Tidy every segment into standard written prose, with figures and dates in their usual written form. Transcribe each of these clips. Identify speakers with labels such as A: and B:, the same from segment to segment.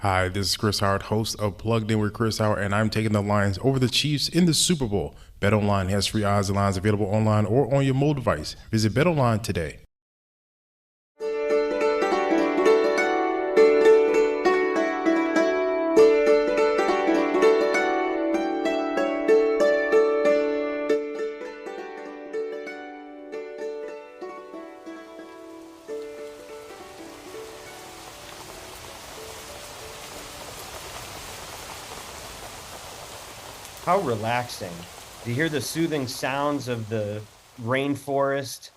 A: Hi, this is Chris Howard, host of Plugged In with Chris Howard, and I'm taking the Lions over the Chiefs in the Super Bowl. BetOnline has free odds and lines available online or on your mobile device. Visit BetOnline today.
B: How relaxing. To hear the soothing sounds of the rainforest,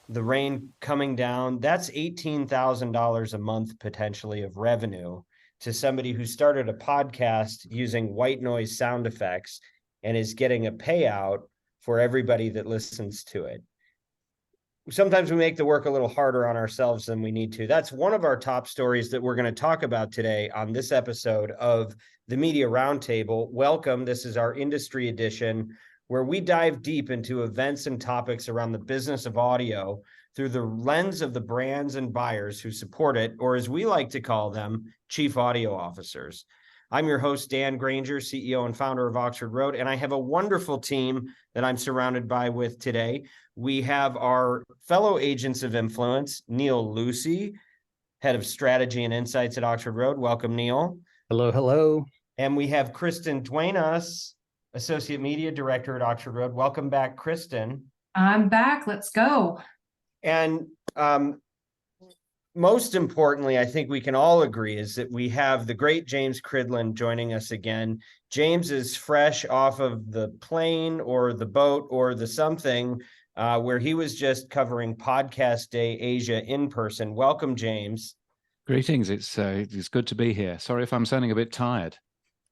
B: the rain coming down, that's $18,000 a month potentially of revenue to somebody who started a podcast using white noise sound effects and is getting a payout for everybody that listens to it. Sometimes we make the work a little harder on ourselves than we need to. That's one of our top stories that we're going to talk about today on this episode of the Media Roundtable. Welcome. This is our industry edition where we dive deep into events and topics around the business of audio through the lens of the brands and buyers who support it, or as we like to call them, chief audio officers. I'm your host, Dan Granger, CEO and founder of Oxford Road, and I have a wonderful team that I'm surrounded by with today. We have our fellow agents of influence, Neal Lucey, head of strategy and insights at Oxford Road. Welcome, Neal.
C: Hello, hello.
B: And we have Kristen Duenas, associate media director at Oxford Road. Welcome back, Kristen.
D: I'm back. Let's go.
B: And most importantly, I think we can all agree is that we have the great James Cridland joining us again. James is fresh off of the plane or the boat or the something where he was just covering Podcast Day Asia in person. Welcome, James.
E: Greetings. It's good to be here. Sorry if I'm sounding a bit tired.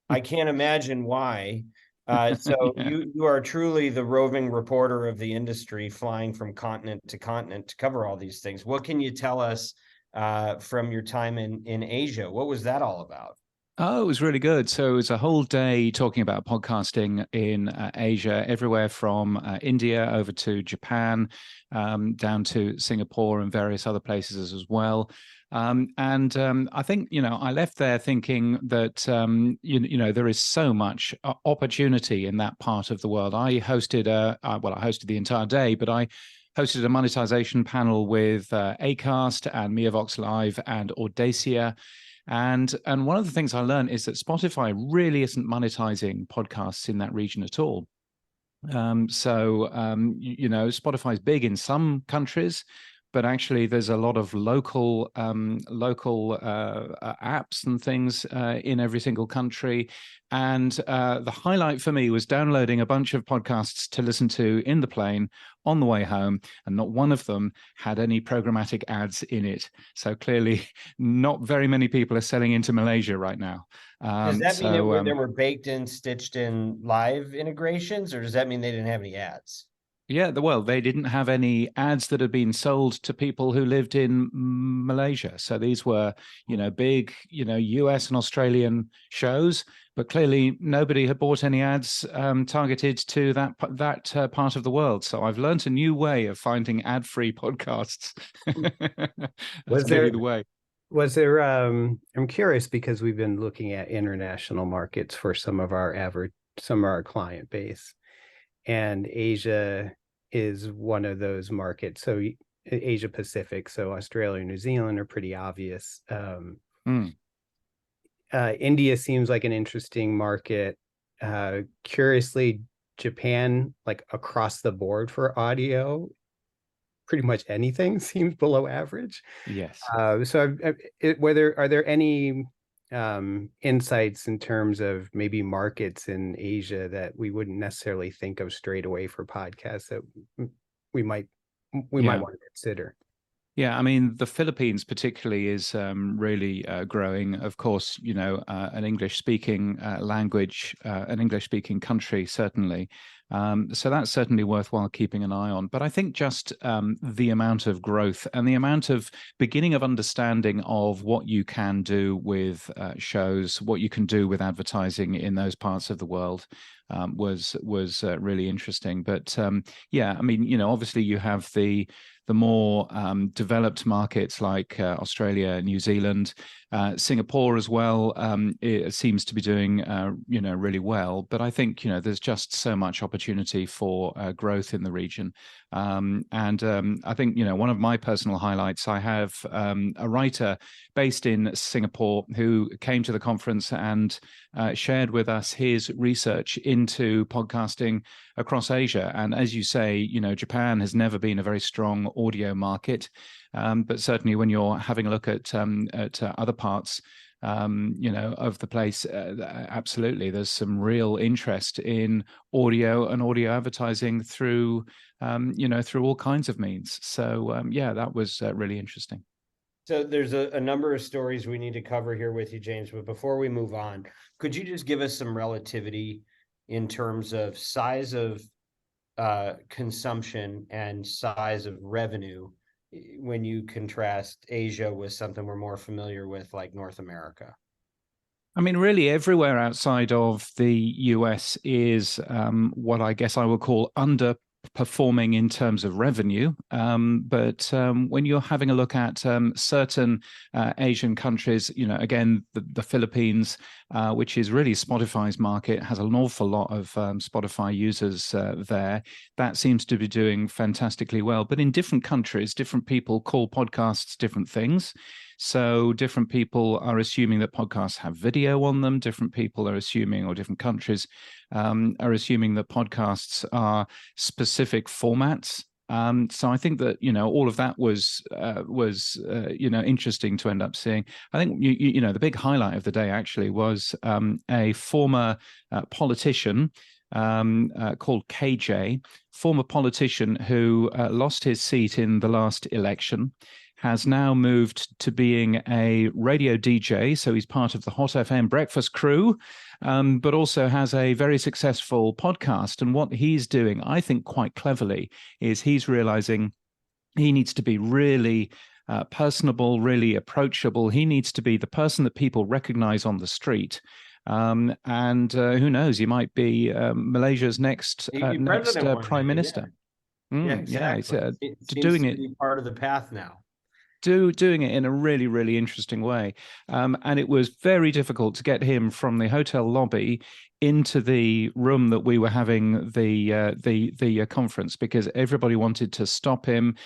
B: I can't imagine why. So you are truly the roving reporter of the industry, flying from continent to cover all these things. What can you tell us from your time in Asia? What was that all about?
E: Oh, it was really good. So it was a whole day talking about podcasting in Asia, everywhere from India over to Japan, down to Singapore and various other places as well. I think, I left there thinking that, there is so much opportunity in that part of the world. I hosted I hosted the entire day, but I hosted a monetization panel with Acast and Meavox Live and Audacia. And one of the things I learned is that Spotify really isn't monetizing podcasts in that region at all. Spotify is big in some countries, but actually there's a lot of local apps and things in every single country. And the highlight for me was downloading a bunch of podcasts to listen to in the plane on the way home, and not one of them had any programmatic ads in it. So clearly not very many people are selling into Malaysia right now.
B: Does that mean there were baked in, stitched in live integrations, or does that mean they didn't have any ads?
E: Yeah, well, they didn't have any ads that had been sold to people who lived in Malaysia. So these were, big, US and Australian shows, but clearly nobody had bought any ads targeted to that part of the world. So I've learned a new way of finding ad-free podcasts. That's clearly the way.
C: Was there, I'm curious because we've been looking at international markets for some of our client base, and Asia is one of those markets. So Asia Pacific, so Australia and New Zealand are pretty obvious. India seems like an interesting market. Curiously, Japan, like across the board for audio, pretty much anything seems below average.
E: Yes.
C: Are there any insights in terms of maybe markets in Asia that we wouldn't necessarily think of straight away for podcasts that we might want to consider?
E: Yeah, I mean, the Philippines particularly is really growing. Of course, an English-speaking language, an English-speaking country, certainly. So that's certainly worthwhile keeping an eye on. But I think just the amount of growth and the amount of beginning of understanding of what you can do with shows, what you can do with advertising in those parts of the world was really interesting. But obviously you have the more developed markets like Australia, New Zealand, Singapore as well, it seems to be doing, really well. But I think, there's just so much opportunity for growth in the region. I think, one of my personal highlights, I have a writer based in Singapore who came to the conference and shared with us his research into podcasting across Asia. And as you say, Japan has never been a very strong audio market. But certainly when you're having a look at other parts, of the place, absolutely, there's some real interest in audio and audio advertising through, through all kinds of means. So, that was really interesting.
B: So there's a number of stories we need to cover here with you, James. But before we move on, could you just give us some relativity in terms of size of consumption and size of revenue when you contrast Asia with something we're more familiar with, like North America?
E: I mean, really everywhere outside of the US is what I guess I would call underperforming in terms of revenue. But when you're having a look at certain Asian countries, again, the Philippines, which is really Spotify's market, has an awful lot of Spotify users there. That seems to be doing fantastically well. But in different countries, different people call podcasts different things. So different people are assuming that podcasts have video on them. Different people are assuming, or different countries are assuming that podcasts are specific formats. So I think that, all of that was interesting to end up seeing. I think, the big highlight of the day actually was a former politician called KJ, former politician who lost his seat in the last election, has now moved to being a radio DJ. So he's part of the Hot FM breakfast crew, but also has a very successful podcast. And what he's doing, I think quite cleverly, is he's realizing he needs to be really personable, really approachable. He needs to be the person that people recognize on the street. And who knows, he might be Malaysia's next prime minister.
B: Yeah, exactly. It's
E: doing it
B: part of the path now.
E: Doing it in a really, really interesting way. And it was very difficult to get him from the hotel lobby into the room that we were having the conference, because everybody wanted to stop him,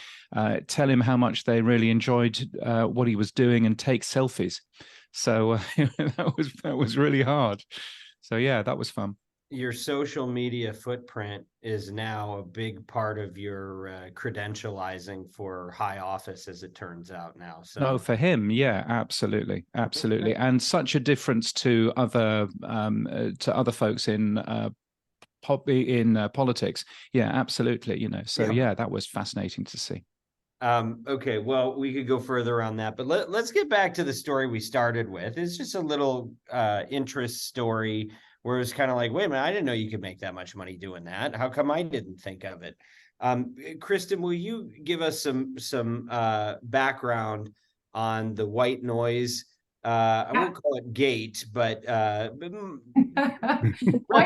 E: tell him how much they really enjoyed what he was doing, and take selfies. So that was really hard. So yeah, that was fun.
B: Your social media footprint is now a big part of your credentializing for high office, as it turns out now. So,
E: for him, yeah, absolutely, and such a difference to other folks in politics. Yeah, absolutely. So yeah, that was fascinating to see.
B: Okay, well, we could go further on that, but let's get back to the story we started with. It's just a little interest story where it's kind of like, wait a minute, I didn't know you could make that much money doing that. How come I didn't think of it? Kristen, will you give us some background on the white noise? I won't call it gate, but
D: white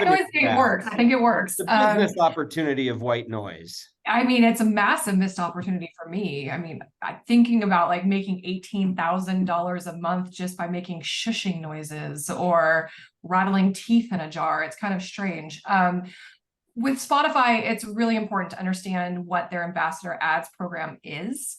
D: noise gate works. I think it works.
B: The business opportunity of white noise.
D: I mean, it's a massive missed opportunity for me. I mean, thinking about like making $18,000 a month just by making shushing noises or rattling teeth in a jar. It's kind of strange. With Spotify, it's really important to understand what their ambassador ads program is.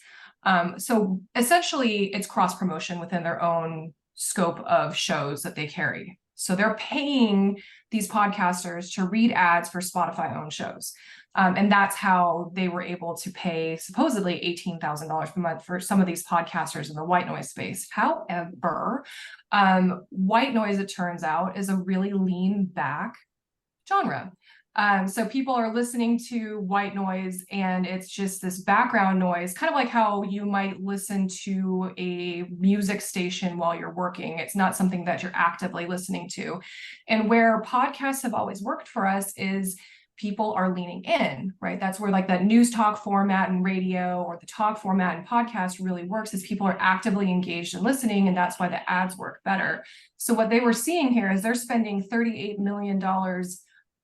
D: So essentially, it's cross promotion within their own scope of shows that they carry. So they're paying these podcasters to read ads for Spotify owned shows. And that's how they were able to pay supposedly $18,000 per month for some of these podcasters in the white noise space. However, white noise, it turns out, is a really lean back genre. So people are listening to white noise and it's just this background noise, kind of like how you might listen to a music station while you're working. It's not something that you're actively listening to. And where podcasts have always worked for us is people are leaning in, right? That's where like that news talk format in radio or the talk format in podcast really works, is people are actively engaged in listening, and that's why the ads work better. So what they were seeing here is they're spending $38 million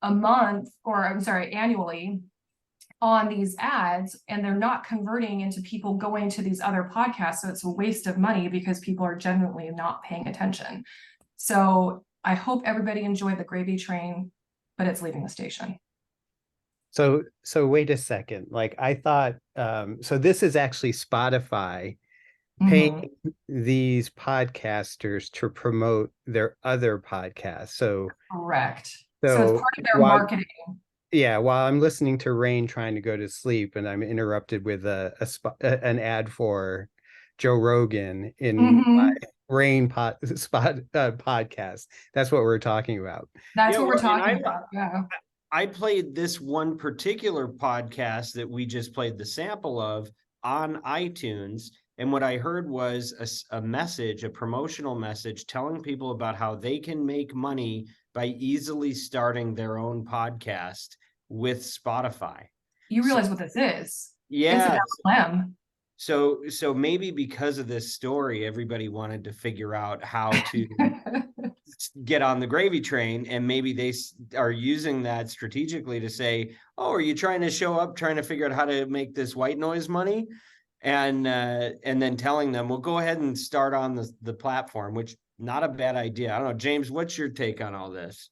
D: a month, or I'm sorry, annually, on these ads, and they're not converting into people going to these other podcasts. So it's a waste of money because people are genuinely not paying attention. So I hope everybody enjoyed the gravy train, but it's leaving the station.
C: So wait a second. Like I thought, so this is actually Spotify paying these podcasters to promote their other podcasts. So
D: correct. So it's part of their marketing.
C: Yeah, while I'm listening to Rain trying to go to sleep, and I'm interrupted with an ad for Joe Rogan in my Rain podcast. That's what we're talking about.
D: That's what we're talking about. Yeah.
B: I played this one particular podcast that we just played the sample of on iTunes. And what I heard was a message, a promotional message telling people about how they can make money by easily starting their own podcast with Spotify.
D: You realize what this is?
B: Yeah.
D: It's an LLM.
B: So maybe because of this story, everybody wanted to figure out how to get on the gravy train, and maybe they are using that strategically to say, oh, are you trying to show up, trying to figure out how to make this white noise money? And then telling them, well, go ahead and start on the platform, which not a bad idea. I don't know, James, what's your take on all this?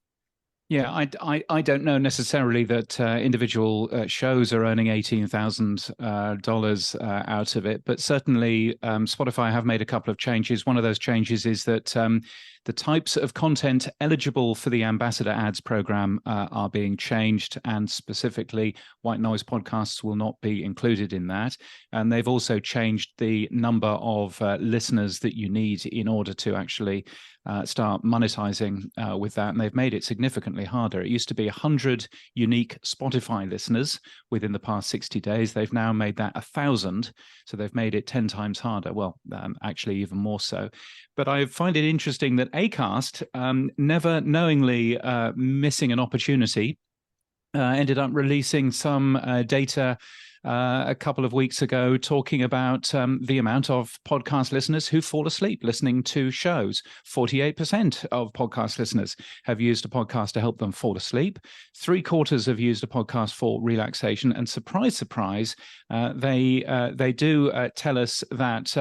E: Yeah, I don't know necessarily that individual shows are earning $18,000 out of it, but certainly Spotify have made a couple of changes. One of those changes is that the types of content eligible for the Ambassador Ads program are being changed, and specifically white noise podcasts will not be included in that. And they've also changed the number of listeners that you need in order to actually start monetizing with that. And they've made it significantly harder. It used to be 100 unique Spotify listeners within the past 60 days. They've now made that 1,000. So they've made it 10 times harder. Well, actually even more so. But I find it interesting that Acast, never knowingly missing an opportunity, ended up releasing some data a couple of weeks ago talking about the amount of podcast listeners who fall asleep listening to shows. 48% of podcast listeners have used a podcast to help them fall asleep. 3/4 have used a podcast for relaxation. And surprise, surprise, they do tell us that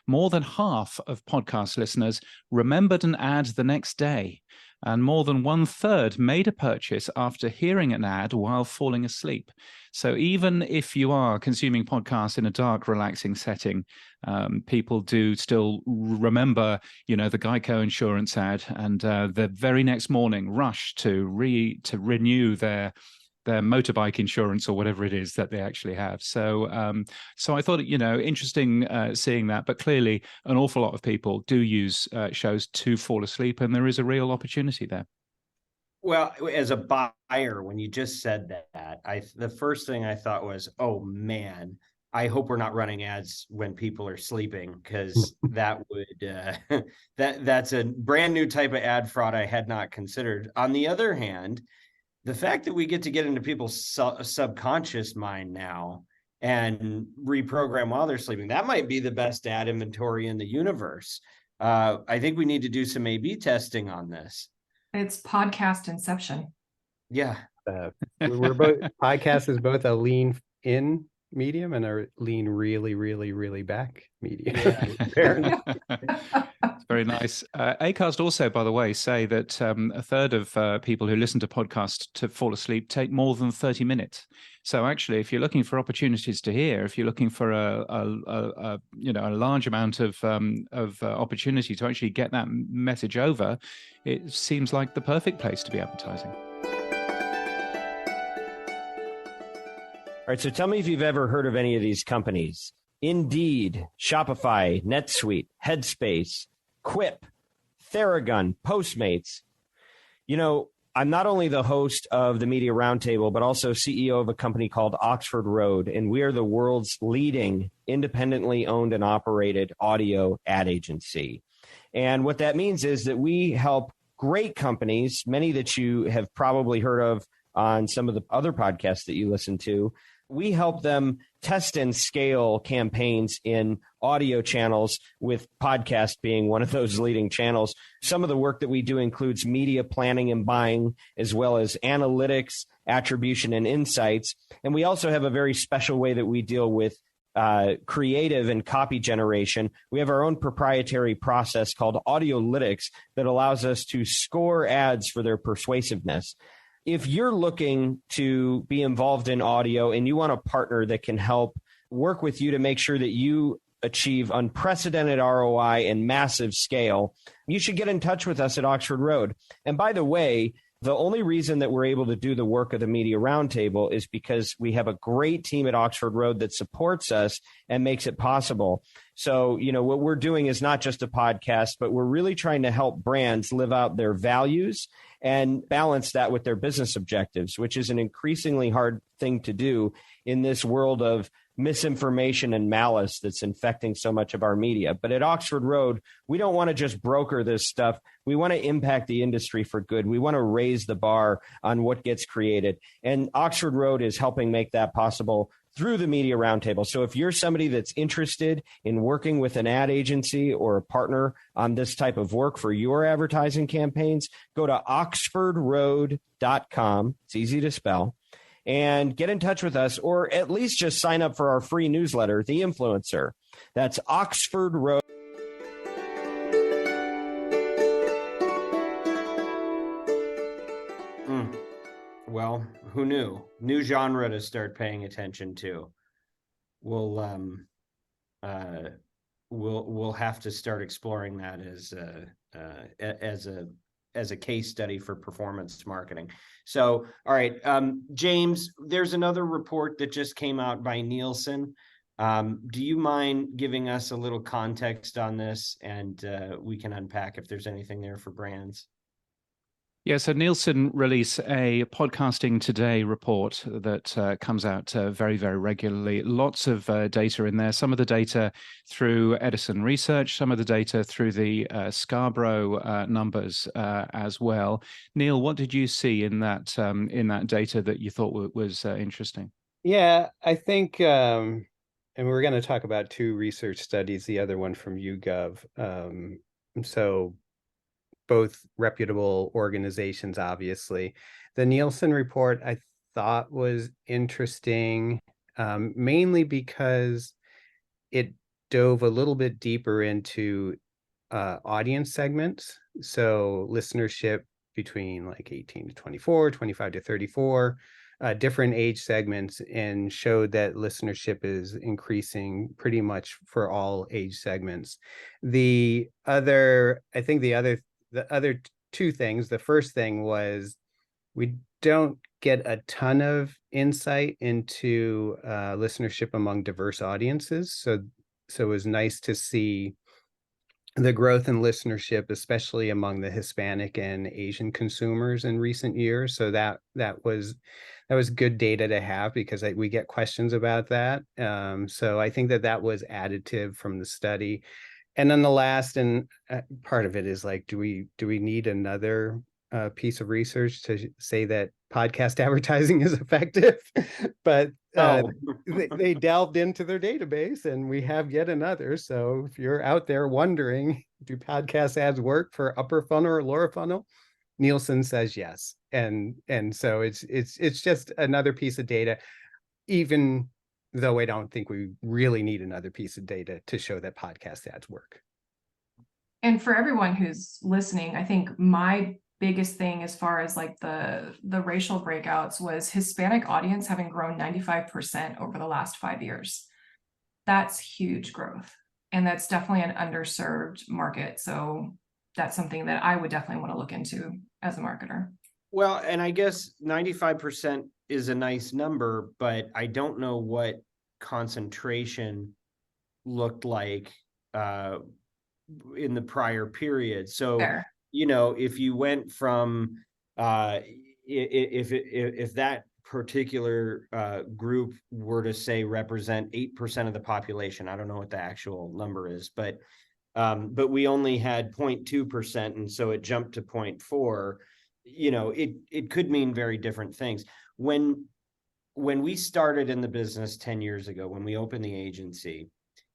E: more than half of podcast listeners remembered an ad the next day. And more than 1/3 made a purchase after hearing an ad while falling asleep. So even if you are consuming podcasts in a dark, relaxing setting, people do still remember, the Geico insurance ad, and the very next morning rush to renew their motorbike insurance or whatever it is that they actually have. So I thought, interesting seeing that, but clearly an awful lot of people do use shows to fall asleep, and there is a real opportunity there.
B: Well, as a buyer, when you just said that, the first thing I thought was, oh man, I hope we're not running ads when people are sleeping, because that would that's a brand new type of ad fraud I had not considered. On the other hand, the fact that we get to get into people's subconscious mind now and reprogram while they're sleeping, that might be the best ad inventory in the universe. I think we need to do some A/B testing on this.
D: It's podcast inception.
B: Yeah.
C: We're both, podcast is both a lean in medium and a lean really, really, really back medium.
B: Yeah.
E: It's very nice. Acast also, by the way, say that 1/3 of people who listen to podcasts to fall asleep take more than 30 minutes. So actually, if you're looking for opportunities to hear, if you're looking for a large amount of opportunity to actually get that message over, it seems like the perfect place to be advertising.
B: All right, so tell me if you've ever heard of any of these companies. Indeed, Shopify, NetSuite, Headspace, Quip, Theragun, Postmates. I'm not only the host of the Media Roundtable, but also CEO of a company called Oxford Road, and we are the world's leading independently owned and operated audio ad agency. And what that means is that we help great companies, many that you have probably heard of on some of the other podcasts that you listen to. we help them test and scale campaigns in audio channels, with podcast being one of those leading channels. Some of the work that we do includes media planning and buying, as well as analytics, attribution, and insights. And we also have a very special way that we deal with creative and copy generation. We have our own proprietary process called Audiolytics that allows us to score ads for their persuasiveness. If you're looking to be involved in audio and you want a partner that can help work with you to make sure that you achieve unprecedented ROI and massive scale, you should get in touch with us at Oxford Road. And by the way, the only reason that we're able to do the work of the Media Roundtable is because we have a great team at Oxford Road that supports us and makes it possible. So, what we're doing is not just a podcast, but we're really trying to help brands live out their values and balance that with their business objectives, which is an increasingly hard thing to do in this world of misinformation and malice that's infecting so much of our media. But at Oxford Road, we don't want to just broker this stuff. We want to impact the industry for good. We want to raise the bar on what gets created. And Oxford Road is helping make that possible through the Media Roundtable. So if you're somebody that's interested in working with an ad agency or a partner on this type of work for your advertising campaigns, go to oxfordroad.com. It's easy to spell. And get in touch with us, or at least just sign up for our free newsletter, The Influencer. That's Oxford Road. Well, who knew? New genre to start paying attention to. We'll have to start exploring that as a case study for performance marketing. So, all right, James, there's another report that just came out by Nielsen. Do you mind giving us a little context on this, and we can unpack if there's anything there for brands?
E: Yeah, so Nielsen release a Podcasting Today report that comes out very, very regularly. Lots of data in there. Some of the data through Edison Research, some of the data through the Scarborough numbers as well. Neal, what did you see in that data that you thought was interesting?
C: Yeah, I think, and we're going to talk about two research studies, the other one from YouGov. So both reputable organizations, obviously. The Nielsen report I thought was interesting, mainly because it dove a little bit deeper into audience segments. So listenership between like 18 to 24, 25 to 34, different age segments, and showed that listenership is increasing pretty much for all age segments. The other two things, the first thing was we don't get a ton of insight into listenership among diverse audiences. So it was nice to see the growth in listenership, especially among the Hispanic and Asian consumers in recent years. So that was good data to have, because we get questions about that. So I think that was additive from the study. And then the last, and part of it is like, do we need another piece of research to say that podcast advertising is effective? But they delved into their database, and we have yet another. So if you're out there wondering, do podcast ads work for upper funnel or lower funnel? Nielsen says yes, and so it's just another piece of data, even though I don't think we really need another piece of data to show that podcast ads work.
D: And for everyone who's listening, I think my biggest thing as far as like the racial breakouts was Hispanic audience having grown 95% over the last 5 years. That's huge growth. And that's definitely an underserved market. So that's something that I would definitely want to look into as a marketer.
B: Well, and I guess 95% is a nice number, but I don't know what concentration looked like in the prior period. So,
D: Fair.
B: If you went from if that particular group were to say represent 8% of the population, I don't know what the actual number is, but we only had 0.2%, and so it jumped to 0.4. It could mean very different things. When when we started in the business 10 years ago, when we opened the agency,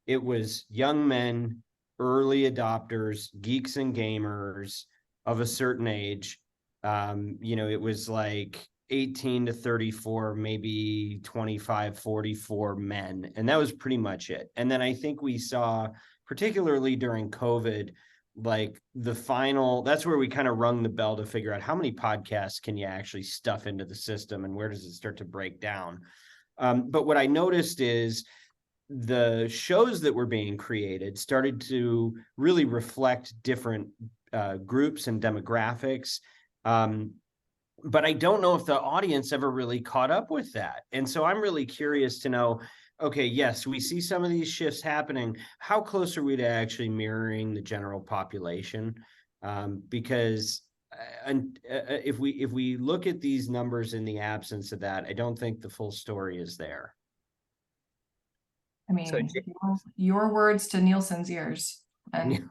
B: it was young men, early adopters, geeks and gamers of a certain age. It was like 18 to 34, maybe 25, 44 men. And that was pretty much it. And then I think we saw, particularly during COVID, like that's where we kind of rung the bell to figure out how many podcasts can you actually stuff into the system and where does it start to break down. But what I noticed is the shows that were being created started to really reflect different groups and demographics. But I don't know if the audience ever really caught up with that. And so I'm really curious to know, okay, yes, we see some of these shifts happening. How close are we to actually mirroring the general population? Because if we look at these numbers in the absence of that, I don't think the full story is there.
D: I mean, your words to Nielsen's ears. And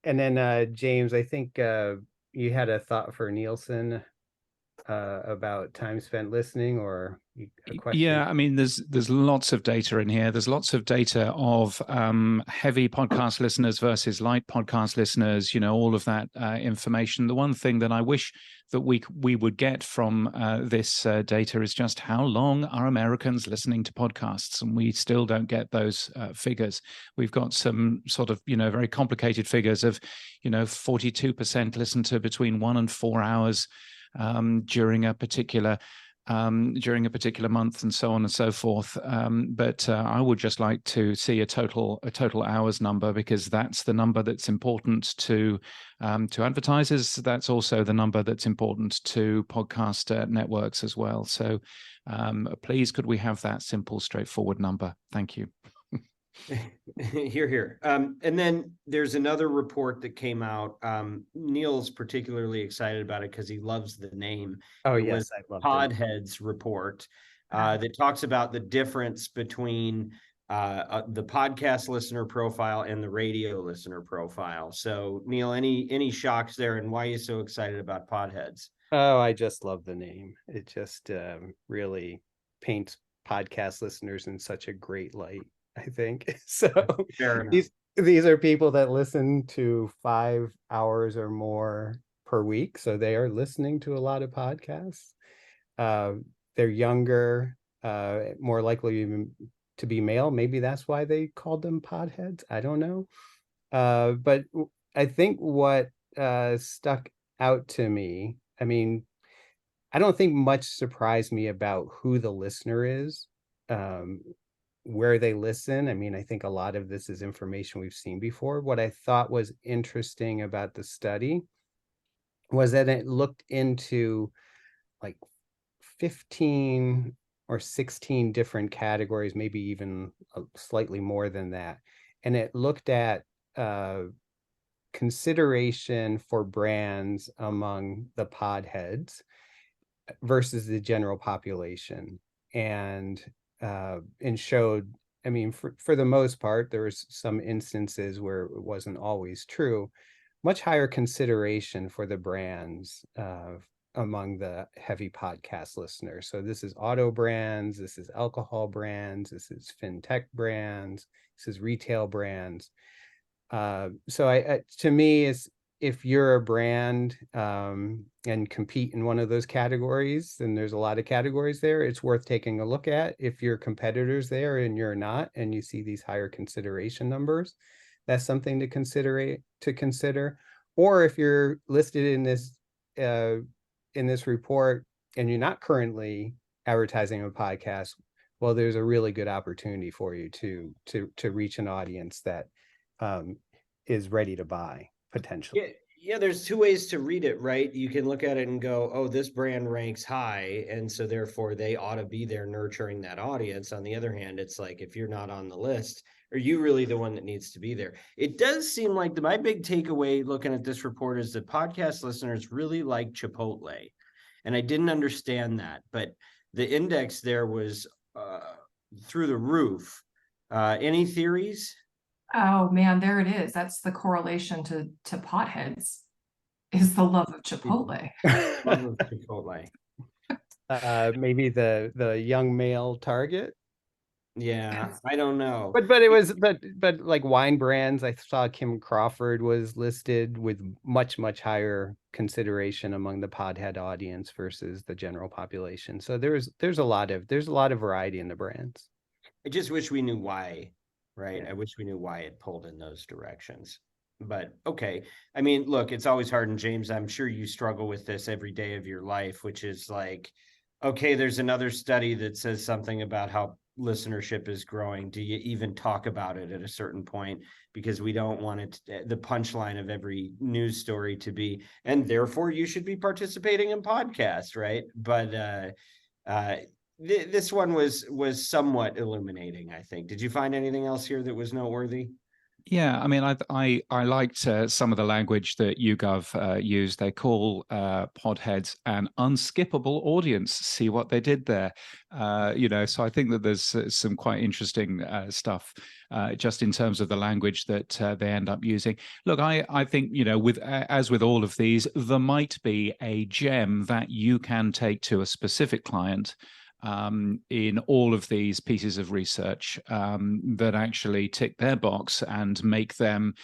C: then James, I think you had a thought for Nielsen about time spent listening, or a question?
E: Yeah, I mean, there's lots of data in here. There's lots of data of heavy podcast listeners versus light podcast listeners, all of that information. The one thing that I wish that we would get from this data is just how long are Americans listening to podcasts? And we still don't get those figures. We've got some sort of, very complicated figures of, 42% listen to between 1 and 4 hours during a particular month, and so on and so forth. But I would just like to see a total hours number, because that's the number that's important to advertisers. That's also the number that's important to podcast networks as well. So please, could we have that simple, straightforward number? Thank you.
B: Here. And then there's another report that came out. Neal's particularly excited about it because he loves the name.
C: Oh,
B: it
C: yes,
B: was
C: I love
B: Podheads report that talks about the difference between the podcast listener profile and the radio listener profile. So, Neal, any shocks there, and why are you so excited about Podheads?
C: Oh, I just love the name. It just really paints podcast listeners in such a great light, I think. So these are people that listen to 5 hours or more per week. So they are listening to a lot of podcasts. They're younger, more likely even to be male. Maybe that's why they called them podheads. I don't know. But I think what stuck out to me, I mean, I don't think much surprised me about who the listener is. Where they listen. I mean, I think a lot of this is information we've seen before. What I thought was interesting about the study was that it looked into like 15 or 16 different categories, maybe even slightly more than that. And it looked at consideration for brands among the podheads versus the general population. And showed, I mean, for the most part, there was some instances where it wasn't always true, much higher consideration for the brands among the heavy podcast listeners. So this is auto brands, this is alcohol brands, this is fintech brands, this is retail brands. So to me, is if you're a brand and compete in one of those categories, then there's a lot of categories there. It's worth taking a look at. If your competitors there and you're not, and you see these higher consideration numbers, that's something to consider. Or if you're listed in this report and you're not currently advertising a podcast, well, there's a really good opportunity for you to reach an audience that is ready to buy. Potentially.
B: Yeah, there's two ways to read it, right? You can look at it and go, oh, this brand ranks high, and so therefore they ought to be there nurturing that audience. On the other hand, it's like, if you're not on the list, are you really the one that needs to be there? It does seem like my big takeaway looking at this report is that podcast listeners really like Chipotle. And I didn't understand that, but the index there was through the roof. Any theories?
D: Oh man, there it is. That's the correlation to potheads, is the love of Chipotle.
B: Love of Chipotle.
C: Maybe the young male target.
B: Yeah, I don't know.
C: But it was but like wine brands, I saw Kim Crawford was listed with much higher consideration among the podhead audience versus the general population. So there's a lot of variety in the brands.
B: I just wish we knew why, right?
C: Yeah.
B: I wish we knew why it pulled in those directions. But okay. I mean, look, it's always hard. And James, I'm sure you struggle with this every day of your life, which is like, okay, there's another study that says something about how listenership is growing. Do you even talk about it at a certain point? Because we don't want it the punchline of every news story to be, and therefore you should be participating in podcasts, right? But this one was somewhat illuminating, I think. Did you find anything else here that was noteworthy?
E: Yeah, I mean, I liked some of the language that YouGov used. They call podheads an unskippable audience. See what they did there, So I think that there's some quite interesting stuff just in terms of the language that they end up using. Look, I think with as with all of these, there might be a gem that you can take to a specific client. In all of these pieces of research that actually tick their box and make them,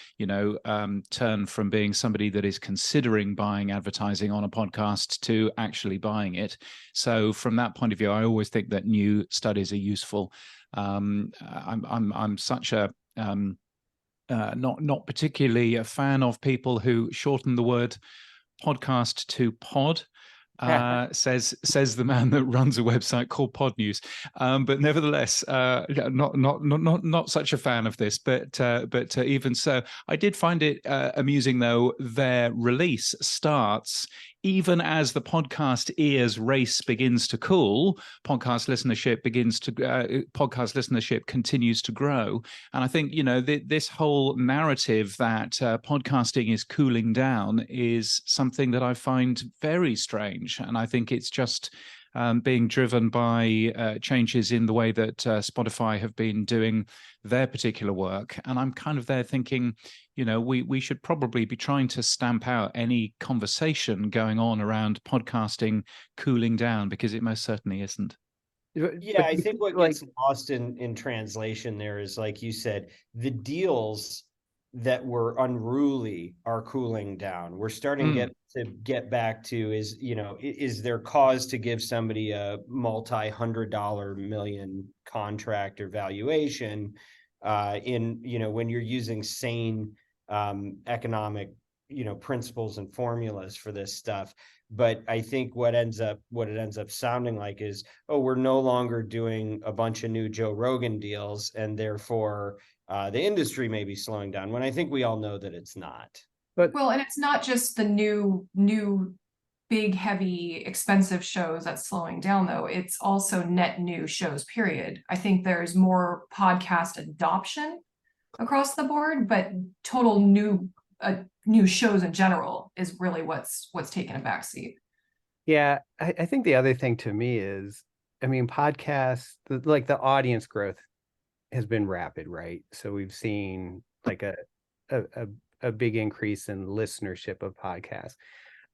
E: turn from being somebody that is considering buying advertising on a podcast to actually buying it. So from that point of view, I always think that new studies are useful. I'm such a not particularly a fan of people who shorten the word podcast to pod. Says the man that runs a website called Podnews, but nevertheless, not such a fan of this. But even so, I did find it amusing though. Their release starts even as the podcast ears race begins to cool. Podcast listenership continues to grow, and I think this whole narrative that podcasting is cooling down is something that I find very strange, and I think it's just being driven by changes in the way that Spotify have been doing their particular work. And I'm kind of there thinking, we should probably be trying to stamp out any conversation going on around podcasting cooling down, because it most certainly isn't.
B: Yeah, I think what gets lost in translation there is, like you said, the deals that were unruly are cooling down. We're starting to get back to is there cause to give somebody a multi-$100 million contract or valuation when you're using sane economic principles and formulas for this stuff. But I think what it ends up sounding like is, oh, we're no longer doing a bunch of new Joe Rogan deals, and therefore the industry may be slowing down, when I think we all know that it's not.
D: And it's not just the new big, heavy, expensive shows that's slowing down, though. It's also net new shows, period. I think there's more podcast adoption across the board, but total new shows in general is really what's taken a backseat.
C: Yeah, I think the other thing to me is, podcasts, like the audience growth has been rapid, right? So we've seen like a big increase in listenership of podcasts.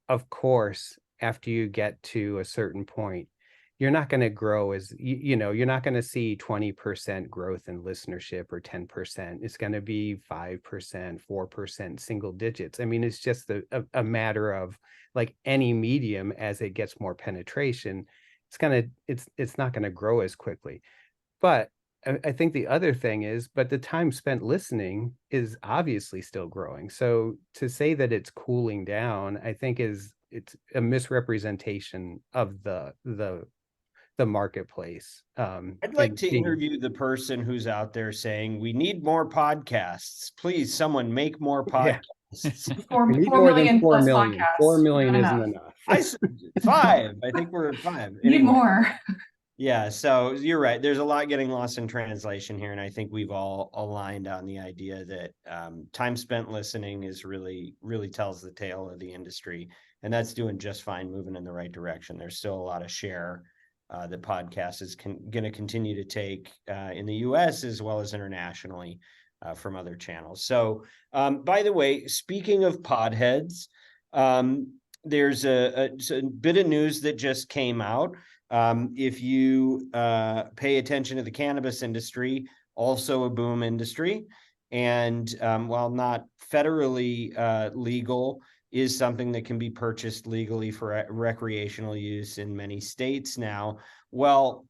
C: Of course, after you get to a certain point, you're not going to grow as, you're not going to see 20% growth in listenership or 10%. It's going to be 5%, 4%, single digits. It's just a matter of, like any medium, as it gets more penetration, it's not going to grow as quickly. But I think the other thing is, but the time spent listening is obviously still growing. So to say that it's cooling down, I think it's a misrepresentation of the marketplace.
B: I'd like to interview the person who's out there saying, we need more podcasts. Please, someone make more podcasts.
C: Yeah. 4 million plus podcasts. 4 million isn't enough.
B: I said 5. I think we're at 5.
D: Need more.
B: Yeah, so you're right. There's a lot getting lost in translation here, and I think we've all aligned on the idea that time spent listening is really tells the tale of the industry, and that's doing just fine, moving in the right direction. There's still a lot of share that podcast is going to continue to take in the U.S. as well as internationally from other channels. So, by the way, speaking of podheads, there's a bit of news that just came out. If you pay attention to the cannabis industry, also a boom industry. And while not federally legal, is something that can be purchased legally for recreational use in many states now. Well,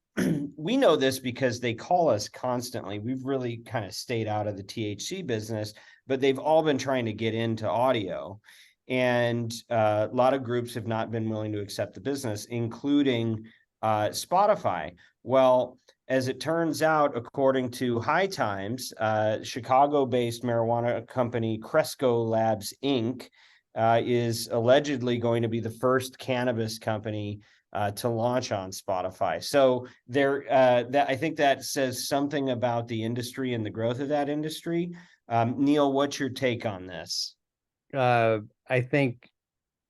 B: we know this because they call us constantly. We've really kind of stayed out of the THC business, but they've all been trying to get into audio. And a lot of groups have not been willing to accept the business, including Spotify. Well, as it turns out, according to High Times, Chicago-based marijuana company Cresco Labs Inc. Is allegedly going to be the first cannabis company to launch on Spotify. So I think that says something about the industry and the growth of that industry. Neal, what's your take on this?
C: I think,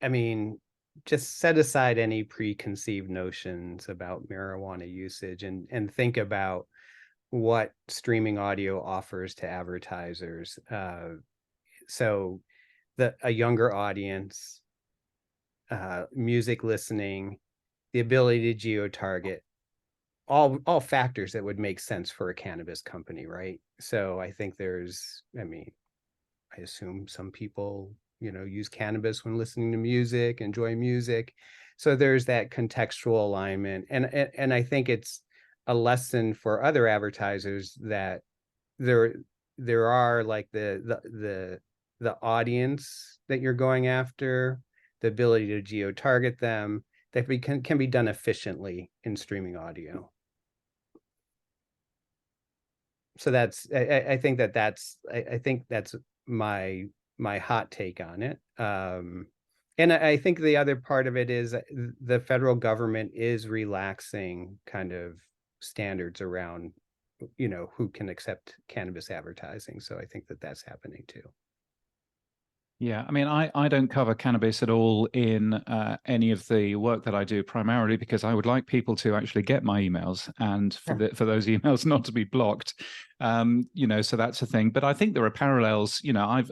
C: I mean, just set aside any preconceived notions about marijuana usage and think about what streaming audio offers to advertisers. So a younger audience, music listening, the ability to geo-target, all factors that would make sense for a cannabis company, right? So I think I assume some people, use cannabis when listening to music, enjoy music. So there's that contextual alignment. And I think it's a lesson for other advertisers that there are like the audience that you're going after, the ability to geo-target them, that can be done efficiently in streaming audio. So I think that's my hot take on it. And I think the other part of it is the federal government is relaxing kind of standards around, who can accept cannabis advertising. So I think that's happening too.
E: Yeah, I mean, I don't cover cannabis at all in any of the work that I do, primarily because I would like people to actually get my emails and for those emails not to be blocked. So that's a thing. But I think there are parallels. I've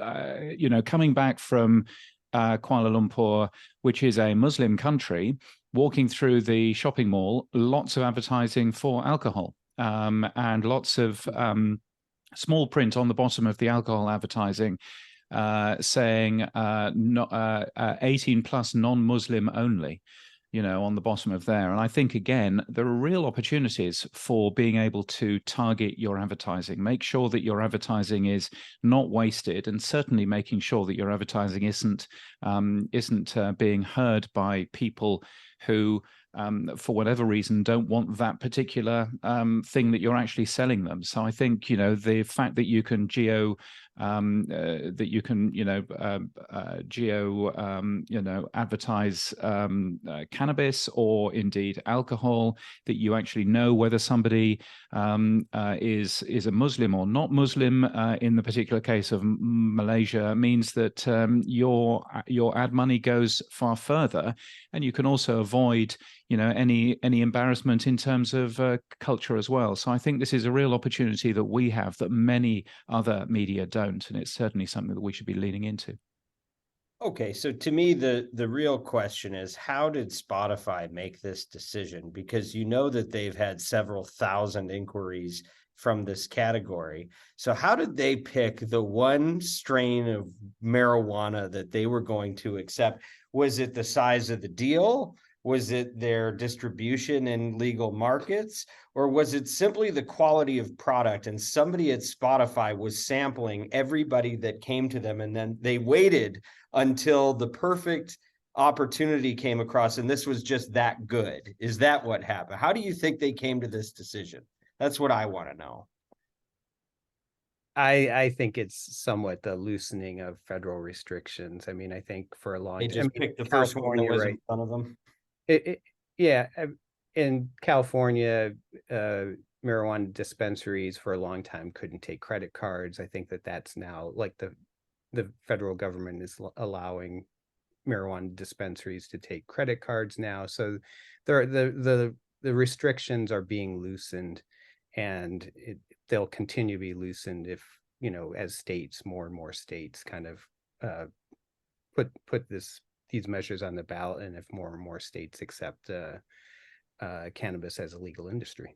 E: coming back from Kuala Lumpur, which is a Muslim country, walking through the shopping mall, lots of advertising for alcohol, and lots of small print on the bottom of the alcohol advertising saying 18 plus non-Muslim only, on the bottom of there. And I think, again, there are real opportunities for being able to target your advertising, make sure that your advertising is not wasted, and certainly making sure that your advertising isn't being heard by people who, for whatever reason, don't want that particular thing that you're actually selling them. So I think, the fact that you can advertise cannabis or indeed alcohol, that you actually know whether somebody is a Muslim or not Muslim in the particular case of Malaysia, means that your ad money goes far further, and you can also avoid any embarrassment in terms of culture as well. So I think this is a real opportunity that we have that many other media don't, and it's certainly something that we should be leaning into.
B: Okay, so to me, the real question is, how did Spotify make this decision? Because that they've had several thousand inquiries from this category. So how did they pick the one strain of marijuana that they were going to accept? Was it the size of the deal? Was it their distribution in legal markets? Or was it simply the quality of product, and somebody at Spotify was sampling everybody that came to them, and then they waited until the perfect opportunity came across, and this was just that good? Is that what happened? How do you think they came to this decision? That's what I want to know.
C: I think it's somewhat the loosening of federal restrictions. I mean, I think for a long time,
B: they just picked the first one that was in front of them.
C: Yeah, in California, marijuana dispensaries for a long time couldn't take credit cards. I think that's now, like, the federal government is allowing marijuana dispensaries to take credit cards now. So the restrictions are being loosened, and they'll continue to be loosened if, as more and more states kind of put these measures on the ballot, and if more and more states accept cannabis as a legal industry.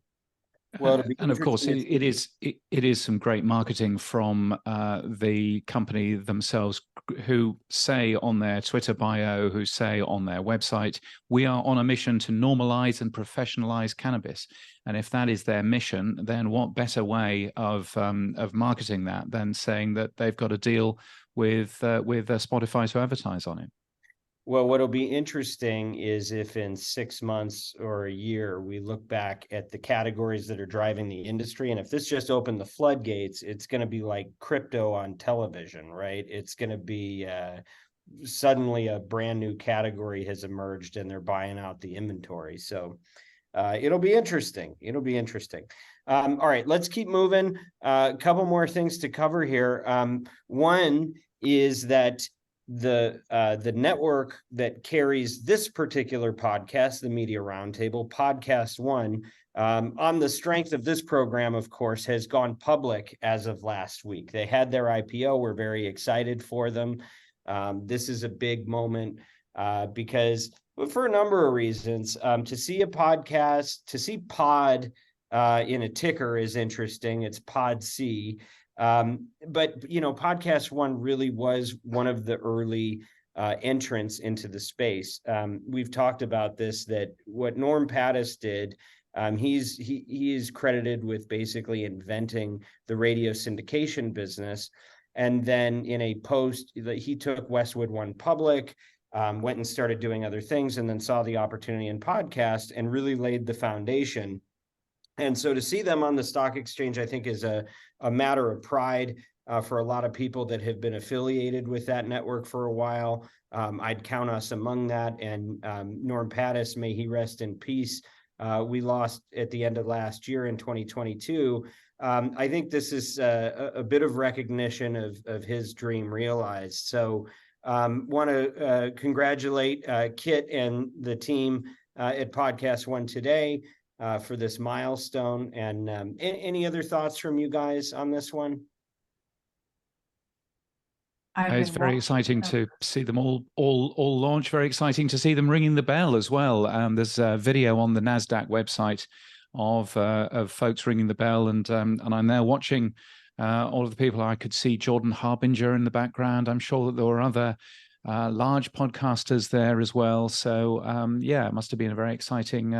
B: Well, it'll be
E: and of course,
B: interesting to see.
E: it is some great marketing from the company themselves, who say on their Twitter bio, who say on their website, we are on a mission to normalize and professionalize cannabis. And if that is their mission, then what better way of marketing that than saying that they've got a deal with Spotify to advertise on it?
B: Well, what'll be interesting is if in 6 months or a year, we look back at the categories that are driving the industry. And if this just opened the floodgates, it's going to be like crypto on television, right? It's going to be suddenly a brand new category has emerged and they're buying out the inventory. So it'll be interesting. It'll be interesting. All right, let's keep moving. A couple more things to cover here. One is that the network that carries this particular podcast, the Media Roundtable, Podcast One, on the strength of this program, of course, has gone public as of last week. They had their IPO. We're very excited for them. This is a big moment because for a number of reasons. To see a podcast, to see pod in a ticker is interesting. It's Pod C. But, Podcast One really was one of the early entrants into the space. We've talked about this, that what Norm Pattis did, he is credited with basically inventing the radio syndication business. And then in a post, he took Westwood One public, went and started doing other things, and then saw the opportunity in podcast and really laid the foundation. And so to see them on the stock exchange, I think, is a matter of pride for a lot of people that have been affiliated with that network for a while. I'd count us among that. And Norm Pattis, may he rest in peace. We lost at the end of last year in 2022. I think this is a bit of recognition of his dream realized. So want to congratulate Kit and the team at Podcast One today for this milestone. And any other thoughts from you guys on this one?
E: It's very exciting to see them all launch. Very exciting to see them ringing the bell as well. There's a video on the NASDAQ website of folks ringing the bell, and I'm there watching all of the people. I could see Jordan Harbinger in the background. I'm sure that there were other large podcasters there as well. So it must have been a very exciting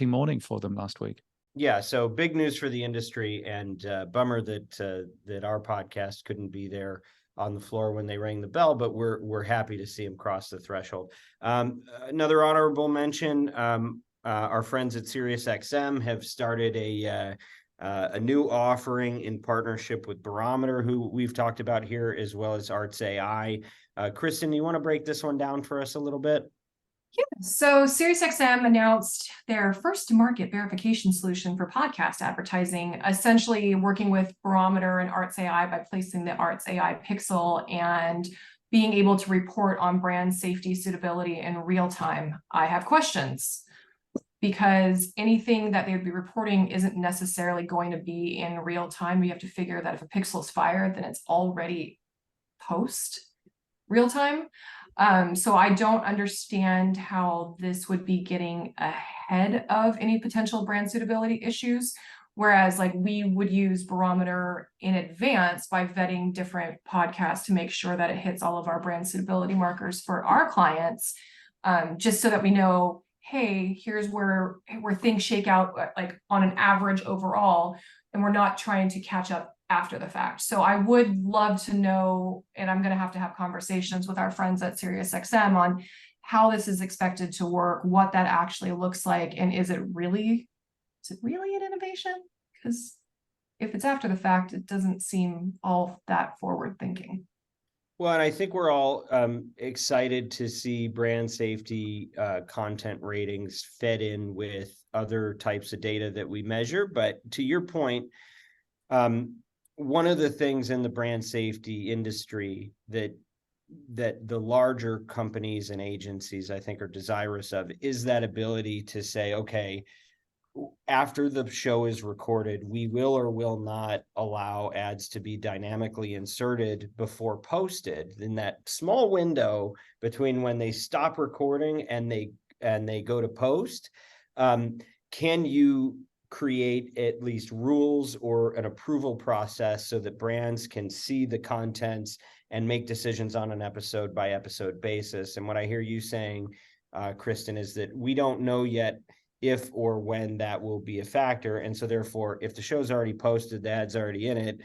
E: morning for them last week.
B: Yeah, so big news for the industry, and bummer that our podcast couldn't be there on the floor when they rang the bell, but we're happy to see them cross the threshold. Another honorable mention: our friends at SiriusXM have started a new offering in partnership with Barometer, who we've talked about here, as well as ArtsAI. Kristen, you want to break this one down for us a little bit?
D: Yeah. So SiriusXM announced their first to market verification solution for podcast advertising, essentially working with Barometer and ArtsAI by placing the ArtsAI pixel and being able to report on brand safety suitability in real time. I have questions, because anything that they would be reporting isn't necessarily going to be in real time. You have to figure that if a pixel is fired, then it's already post real time. So I don't understand how this would be getting ahead of any potential brand suitability issues. Whereas we would use Barometer in advance by vetting different podcasts to make sure that it hits all of our brand suitability markers for our clients, just so that we know, hey, here's where things shake out on an average overall, and we're not trying to catch up after the fact. So I would love to know, and I'm going to have conversations with our friends at SiriusXM on how this is expected to work, what that actually looks like, and is it really an innovation? Because if it's after the fact, it doesn't seem all that forward thinking.
B: Well, and I think we're all excited to see brand safety content ratings fed in with other types of data that we measure. But to your point, one of the things in the brand safety industry that the larger companies and agencies, I think, are desirous of is that ability to say, okay, after the show is recorded, we will or will not allow ads to be dynamically inserted before posted. In that small window between when they stop recording and they go to post, Can you create at least rules or an approval process so that brands can see the contents and make decisions on an episode by episode basis? And what I hear you saying, Kristen, is that we don't know yet if or when that will be a factor. And so therefore, if the show's already posted, the ad's already in it,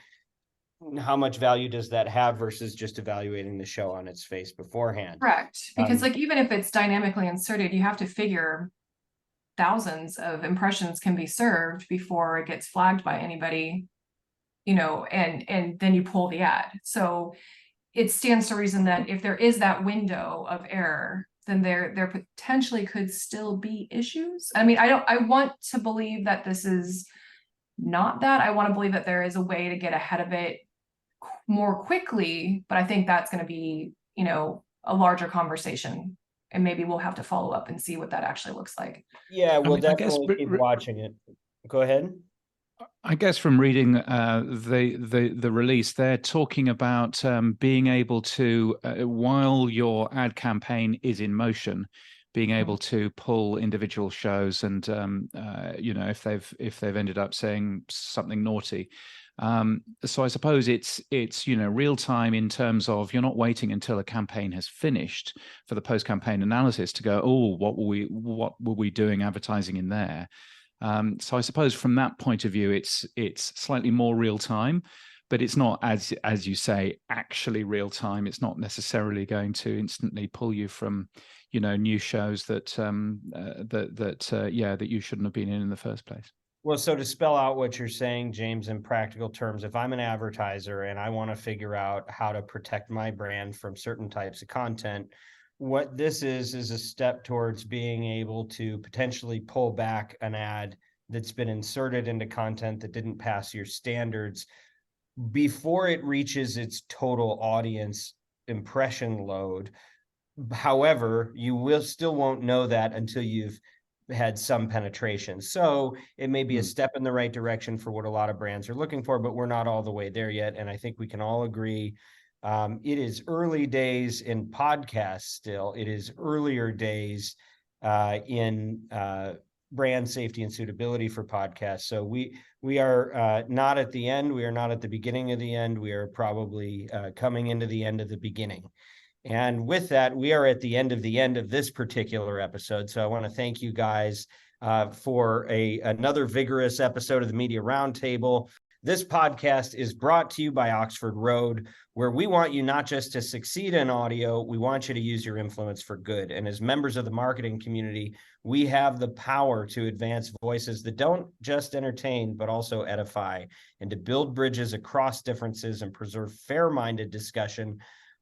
B: how much value does that have versus just evaluating the show on its face beforehand?
D: Correct. Because like, even if it's dynamically inserted, you have to figure thousands of impressions can be served before it gets flagged by anybody, and then you pull the ad. So it stands to reason that if there is that window of error, then there potentially could still be issues. I mean, I want to believe that this is not that. I want to believe that there is a way to get ahead of it more quickly, but I think that's going to be, a larger conversation. And maybe we'll have to follow up and see what that actually looks like.
B: Yeah, we'll definitely keep watching it. Go ahead.
E: I guess from reading the release, they're talking about being able to, while your ad campaign is in motion, being able to pull individual shows, and if they've ended up saying something naughty. So I suppose it's real time in terms of you're not waiting until a campaign has finished for the post campaign analysis to go, oh, what were we doing advertising in there? So I suppose from that point of view, it's slightly more real time, but it's not, as you say, actually real time. It's not necessarily going to instantly pull you from new shows that you shouldn't have been in the first place.
B: Well, so to spell out what you're saying, James, in practical terms, if I'm an advertiser and I want to figure out how to protect my brand from certain types of content, what this is a step towards being able to potentially pull back an ad that's been inserted into content that didn't pass your standards before it reaches its total audience impression load. However, you still won't know that until you've had some penetration. So it may be a step in the right direction for what a lot of brands are looking for, but we're not all the way there yet. And I think we can all agree it is early days in podcasts still. It is earlier days in brand safety and suitability for podcasts. So we are not at the end. We are not at the beginning of the end. We are probably coming into the end of the beginning. And with that, we are at the end of this particular episode. So I want to thank you guys for another vigorous episode of the Media Roundtable. This podcast is brought to you by Oxford Road, where we want you not just to succeed in audio, we want you to use your influence for good. And as members of the marketing community, we have the power to advance voices that don't just entertain, but also edify, and to build bridges across differences and preserve fair-minded discussion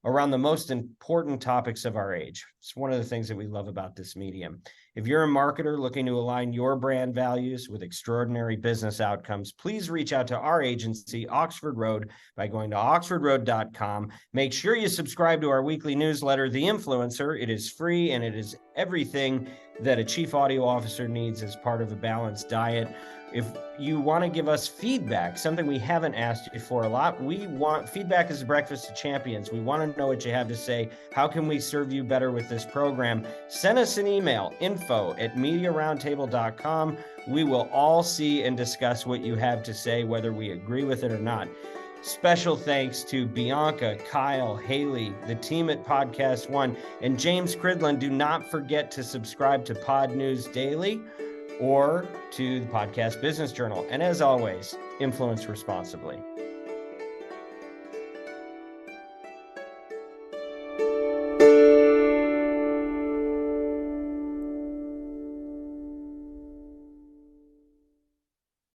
B: around the most important topics of our age. It's one of the things that we love about this medium. If you're a marketer looking to align your brand values with extraordinary business outcomes, please reach out to our agency, Oxford Road, by going to oxfordroad.com. Make sure you subscribe to our weekly newsletter, The Influencer. It is free, and it is everything that a chief audio officer needs as part of a balanced diet. If you want to give us feedback, something we haven't asked you for a lot, feedback is the breakfast of champions. We want to know what you have to say. How can we serve you better with this program? Send us an email, info@mediaroundtable.com. We will all see and discuss what you have to say, whether we agree with it or not. Special thanks to Bianca, Kyle, Haley, the team at Podcast One, and James Cridland. Do not forget to subscribe to Podnews Daily or to the Podcast Business Journal. And as always, influence responsibly.